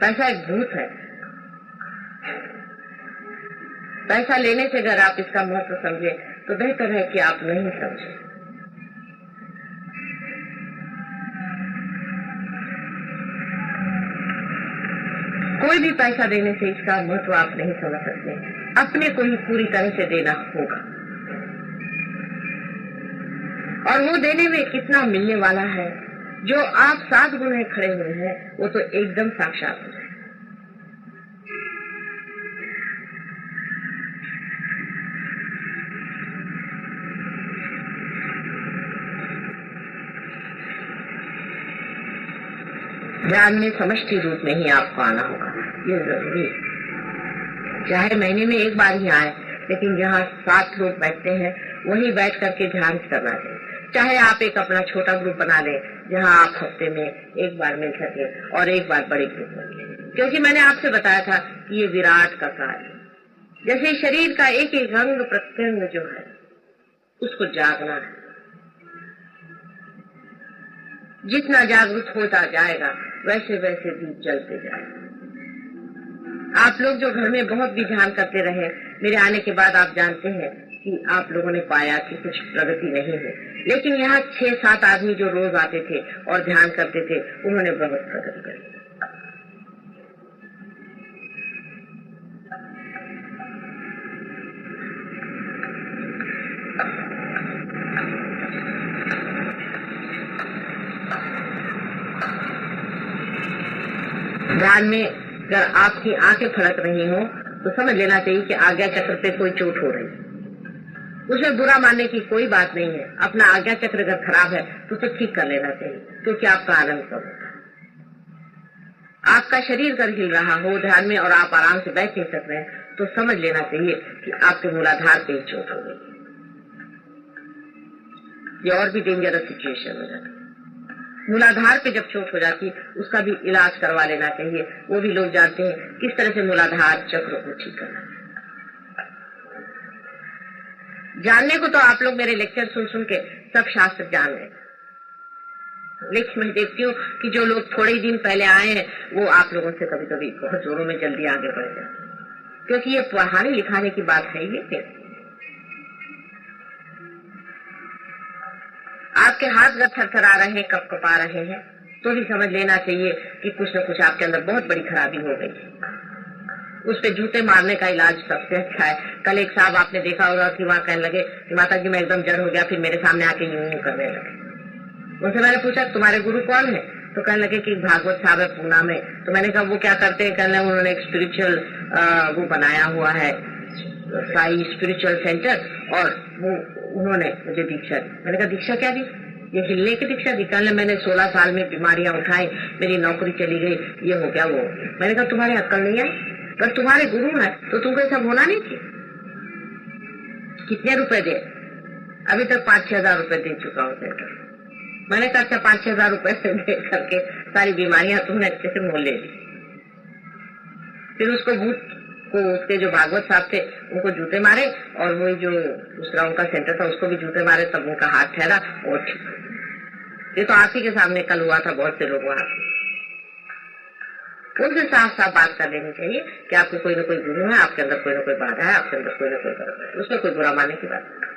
पैसा एक भूत है। पैसा लेने से अगर आप इसका महत्व समझे तो बेहतर है कि आप नहीं समझे। कोई भी पैसा देने से इसका महत्व आप नहीं समझ सकते। अपने को ही पूरी तरह से देना होगा, और वो देने में कितना मिलने वाला है। जो आप 7 गुणे खड़े हुए हैं वो तो एकदम साक्षात हो जाए। ध्यान में समष्टि रूप में ही आपको आना होगा, ये जरूरी है। चाहे महीने में एक बार ही आए, लेकिन जहाँ 7 लोग बैठते हैं वही बैठ करके ध्यान करना चाहिए। चाहे आप एक अपना छोटा ग्रुप बना लें जहाँ आप हफ्ते में एक बार मिल सके और एक बार बड़े ग्रुप में। क्योंकि मैंने आपसे बताया था कि ये विराट का कार्य, जैसे शरीर का एक एक अंग प्रत्यंग जो है उसको जागना है। जितना जागरूक होता जाएगा वैसे वैसे दीप जलते जाएगा। आप लोग जो घर में बहुत भी ध्यान करते रहे, मेरे आने के बाद आप जानते हैं कि आप लोगों ने पाया कि कुछ प्रगति नहीं है। लेकिन यहाँ 6-7 आदमी जो रोज आते थे और ध्यान करते थे, उन्होंने बहुत प्रगति करी। ध्यान में अगर आपकी आंखें फड़क रही हो तो समझ लेना चाहिए कि आज्ञा चक्र पे कोई चोट हो रही है। उसमें बुरा मानने की कोई बात नहीं है। अपना आज्ञा चक्र अगर खराब है तो उसे ठीक कर लेना चाहिए, क्योंकि आपका आनंद कम होता है। आपका शरीर अगर हिल रहा हो ध्यान में और आप आराम से बैठ नहीं सक रहे हैं तो समझ लेना चाहिए कि आपके मूलाधार पे चोट हो गई। ये और भी डेंजरस सिचुएशन हो जाता है। मूलाधार पे जब चोट हो जाती उसका भी इलाज करवा लेना चाहिए। वो भी लोग जानते हैं किस तरह से मूलाधार चक्र को ठीक करना है। जानने को तो आप लोग मेरे लेक्चर सुन सुन के सब शास्त्र जान रहे हैं, लेकिन मैं देखती हूँ कि जो लोग थोड़े ही दिन पहले आए हैं वो आप लोगों से कभी कभी बहुत जोरों में जल्दी आगे बढ़ जाते, क्योंकि ये पढ़ाने लिखाने की बात है। ये आपके हाथ अगर थरथरा रहे हैं, कपकपा रहे हैं, तो भी समझ लेना चाहिए कि कुछ न कुछ आपके अंदर बहुत बड़ी खराबी हो गई है। उस पे जूते मारने का इलाज सबसे अच्छा है। कल एक साहब आपने देखा होगा कि वहाँ कहने लगे कि माता जी मैं एकदम जड़ हो गया, फिर मेरे सामने आके यूं करने लगे। उनसे मैंने पूछा तुम्हारे गुरु कौन है, तो कहने लगे कि भागवत साहब है पूना में। तो मैंने कहा वो क्या करते हैं? कहने उन्होंने एक स्पिरिचुअल वो बनाया हुआ है, साई स्पिरिचुअल सेंटर, और वो उन्होंने मुझे दीक्षा दी। मैंने कहा दीक्षा क्या दी? ये हिलने की दीक्षा दी। कहने मैंने 16 साल में बीमारियां उठाई, मेरी नौकरी चली गई, ये हो गया वो हो गया। मैंने कहा तुम्हारे अक्ल नहीं आई? अगर तुम्हारे गुरु है तो तुमको ऐसा होना नहीं चाहिए। कितने रुपए दे? अभी तक 5-6 हजार रुपए दे चुका हूँ सेंटर। मैंने कहा अच्छा 5-6 हजार रुपए से दे करके सारी बीमारियां तुमने अच्छे से मोल ले ली। फिर उसको भूत को, उसके जो भागवत साहब थे उनको जूते मारे, और वो जो दूसरा उनका सेंटर था उसको भी जूते मारे, तब उनका हाथ ठहरा और ठीक। ये तो आप ही के सामने कल हुआ था, बहुत से लोग वहां। उनसे साफ साफ बात कर लेनी चाहिए कि आपके कोई ना कोई गुरु है, आपके अंदर कोई ना कोई बाधा है, आपके अंदर कोई ना कोई गलत है। उसमें कोई बुरा मानने की बात नहीं।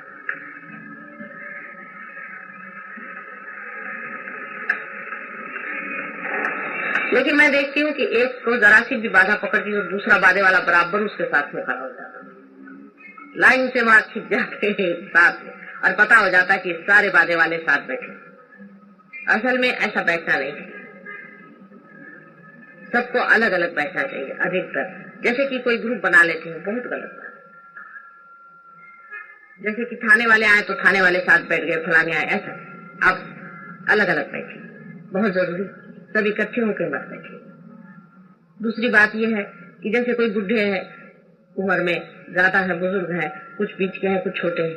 लेकिन मैं देखती हूँ कि एक को जरा सी भी बाधा पकड़ती तो दूसरा बाधे वाला बराबर उसके साथ में खड़ा हो जाता है, लाइन से वहां खिंच जाते हैं साथ में, और पता हो जाता है कि सारे बाधे वाले साथ बैठे। असल में ऐसा बैठना नहीं है, सबको अलग अलग बैठना चाहिए अधिकतर। जैसे कि कोई ग्रुप बना लेते हैं, बहुत गलत बात। जैसे कि थाने वाले आए तो थाने वाले साथ बैठ गए, फलाने आए, ऐसा आप अलग अलग बैठिए, बहुत जरूरी। सब इकट्ठे होकर मत बैठिए। दूसरी बात यह है कि जैसे कोई बुढ़े हैं, उम्र में ज्यादा है, बुजुर्ग है, कुछ बीच के हैं, कुछ छोटे हैं।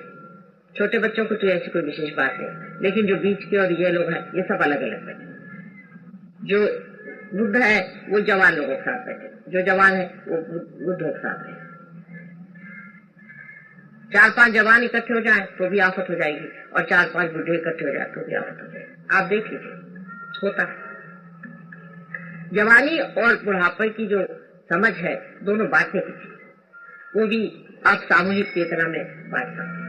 छोटे बच्चों को तो ऐसी कोई विशेष बात है, लेकिन जो बीच के और ये लोग हैं, ये सब अलग अलग बैठे। जो बुद्ध है वो जवान लोगों के साथ बैठे, जो जवान है वो बुद्धों के साथ बैठे। 4-5 जवान इकट्ठे हो जाए तो भी आफत हो जाएगी, और 4-5 बुढ़े इकट्ठे हो जाए तो भी आफत हो जाएगी। आप देख लीजिए, होता है। जवानी और बुढ़ापे की जो समझ है दोनों बांटने की थी, वो भी आप सामूहिक चेतना में बांट सकते हैं।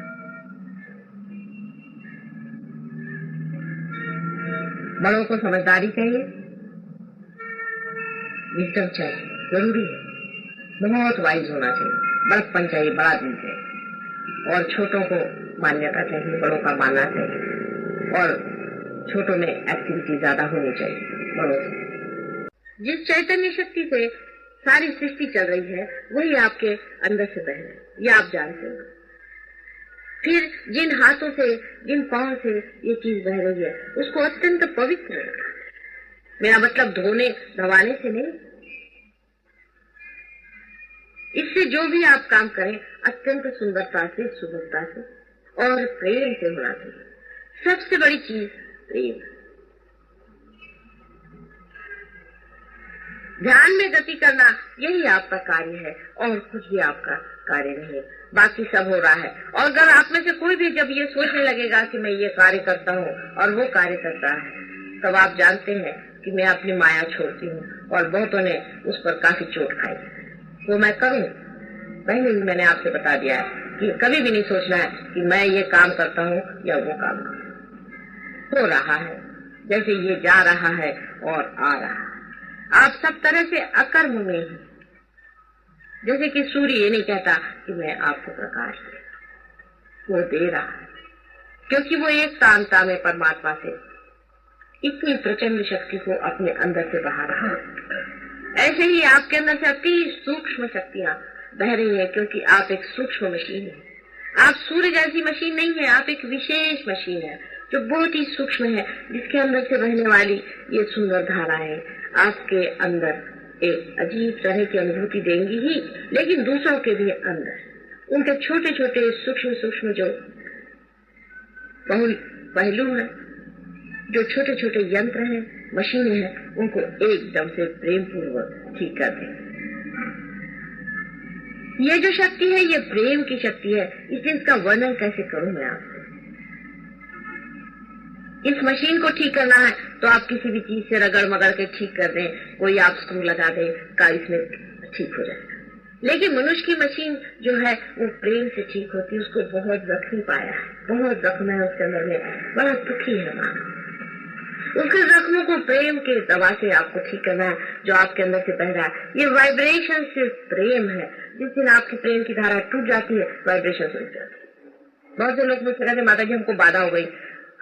बड़ों को समझदारी चाहिए, विजडम चाहिए, जरूरी है, बहुत वाइज होना चाहिए, बड़प्पन चाहिए, बड़ा दिल चाहिए, और छोटों को मान्यता चाहिए, बड़ों का मानना चाहिए, और छोटों में एक्टिविटी ज्यादा होनी चाहिए बड़ों से। जिस चैतन्य शक्ति से सारी सृष्टि चल रही है वही आपके अंदर से बह रहा है, ये आप जानते हो। फिर जिन हाथों से, जिन पांव से ये चीज बह रही है उसको अत्यंत पवित्र रखा। मेरा मतलब धोने दबाने से नहीं, इससे जो भी आप काम करें अत्यंत सुंदरता से, सुगमता से और प्रेम से होना चाहिए। सबसे बड़ी चीज प्रेम। ध्यान में गति करना यही आपका कार्य है और कुछ भी आपका कार्य नहीं, बाकी सब हो रहा है। और अगर आप में से कोई भी जब ये सोचने लगेगा कि मैं ये कार्य करता हूँ और वो कार्य करता है, तब आप जानते हैं कि मैं अपनी माया छोड़ती हूँ और बहुतों ने उस पर काफी चोट खाई। वो मैं करूँ, पहले ही मैंने आपसे बता दिया है कि कभी भी नहीं सोचना है कि मैं ये काम करता हूँ या वो काम करता हूँ। हो रहा है जैसे ये जा रहा है और आ रहा है। आप सब तरह से अकर्म में हैं। जैसे कि सूर्य ये नहीं कहता कि मैं आपको प्रकाश दे, वो दे रहा है क्योंकि वो एक कांता में परमात्मा से इतनी प्रचंड शक्ति को अपने अंदर से बहा रहा है। ऐसे ही आपके अंदर से अति सूक्ष्म शक्तियां बह रही है क्योंकि आप एक सूक्ष्म मशीन है। आप सूर्य जैसी मशीन नहीं है, आप एक विशेष मशीन है जो बहुत ही सूक्ष्म है, जिसके अंदर से बहने वाली ये सुंदर धाराएं आपके अंदर एक अजीब तरह की अनुभूति देंगी ही, लेकिन दूसरों के भी अंदर उनके छोटे छोटे सूक्ष्म सूक्ष्म जो पहलू हैं, जो छोटे छोटे यंत्र हैं, मशीनें हैं, उनको एकदम से प्रेम पूर्वक ठीक कर दें। ये जो शक्ति है ये प्रेम की शक्ति है, इसलिए इसका वर्णन कैसे करूं मैं आपसे। इस मशीन को ठीक करना है तो आप किसी भी चीज से रगड़ मगड़ के ठीक कर दें, कोई आप स्क्रू लगा दें, का इसमें ठीक हो जाएगा। लेकिन मनुष्य की मशीन जो है वो प्रेम से ठीक होती है। उसको बहुत जख्मी पाया है, बहुत जख्म है उसके अंदर में, बड़ा दुखी है मानव। उसके जख्मों को प्रेम के दवा से आपको ठीक करना है जो आपके अंदर से बह रहा है। ये वाइब्रेशन सिर्फ प्रेम है। जिस दिन आपकी प्रेम की धारा टूट जाती है, वाइब्रेशन रुक जाती है। बहुत से लोग मुझसे कहते माता जी हमको बाधा हो गई,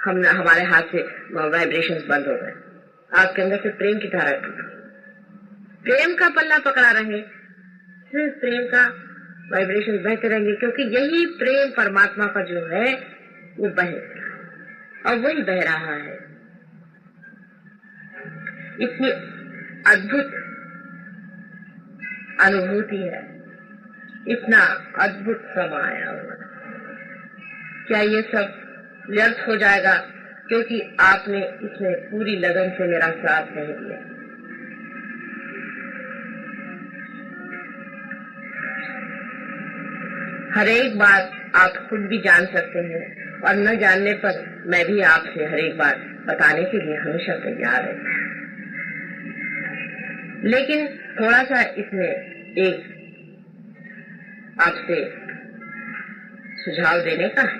हमारे हाथ से वाइब्रेशंस बंद हो गए। आपके अंदर से प्रेम की धारा टूट गई। प्रेम का पल्ला पकड़ा रहे, सिर्फ प्रेम का वाइब्रेशन बहते रहेंगे क्योंकि यही प्रेम परमात्मा का जो है वो बहे और वही बह रहा है। इतनी अद्भुत अनुभूति है, इतना अद्भुत समाया हुआ। क्या ये सब व्यर्थ हो जाएगा क्योंकि आपने इसमें पूरी लगन से मेरा साथ नहीं दिया? हर एक बात आप खुद भी जान सकते हैं और न जानने पर मैं भी आपसे हर एक बात बताने के लिए हमेशा तैयार है। लेकिन थोड़ा सा इसमें एक आपसे सुझाव देने का है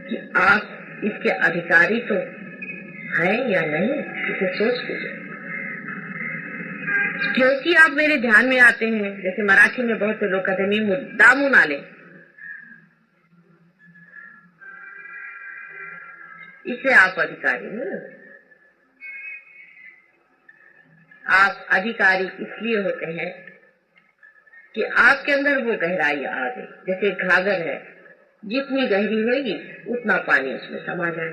कि आप इसके अधिकारी तो हैं या नहीं, इसे सोच लीजिए। क्योंकि आप मेरे ध्यान में आते हैं, जैसे मराठी में बहुत से लोग कहते हैं मी मुद्दामून आले, इससे आप अधिकारी नहीं। आप अधिकारी इसलिए होते हैं कि आपके अंदर वो गहराई आ गई। जैसे घाघर है, जितनी गहरी होगी उतना पानी उसमें समा जाए।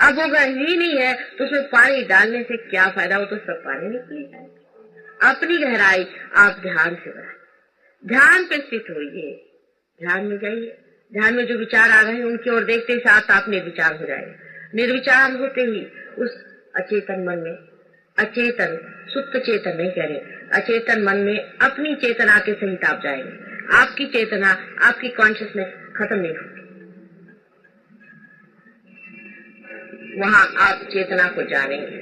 अब वो गहरी नहीं है तो उसमें पानी डालने से क्या फायदा, हो तो सब पानी निकल जाए। अपनी गहराई आप ध्यान से बढ़ाएं, ध्यान पे स्थित होइए, ध्यान में जाइए। ध्यान में जो विचार आ रहे हैं उनकी ओर देखते ही साथ आप निर्विचार हो जाएंगे। निर्विचार होते ही उस अचेतन मन में, अचेतन सुप्त चेतन नहीं कह रहे, अचेतन मन में अपनी चेतना के सहित आप जाएंगे। आपकी चेतना, आपकी कॉन्शियसनेस खत्म नहीं होगी। वहां आप चेतना को जानेंगे।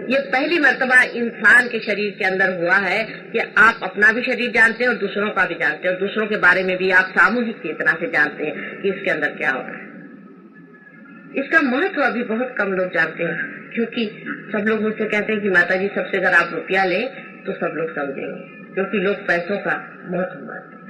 ये पहली मर्तबा इंसान के शरीर के अंदर हुआ है कि आप अपना भी शरीर जानते हैं और दूसरों का भी जानते हैं, और दूसरों के बारे में भी आप सामूहिक चेतना से जानते हैं कि इसके अंदर क्या हो रहा है। इसका महत्व अभी बहुत कम लोग जानते हैं, क्योंकि सब लोग मुझसे कहते हैं कि माता जी, सबसे अगर आप रुपया ले तो सब लोग समझेंगे, क्योंकि लोग पैसों का महत्व मानते हैं।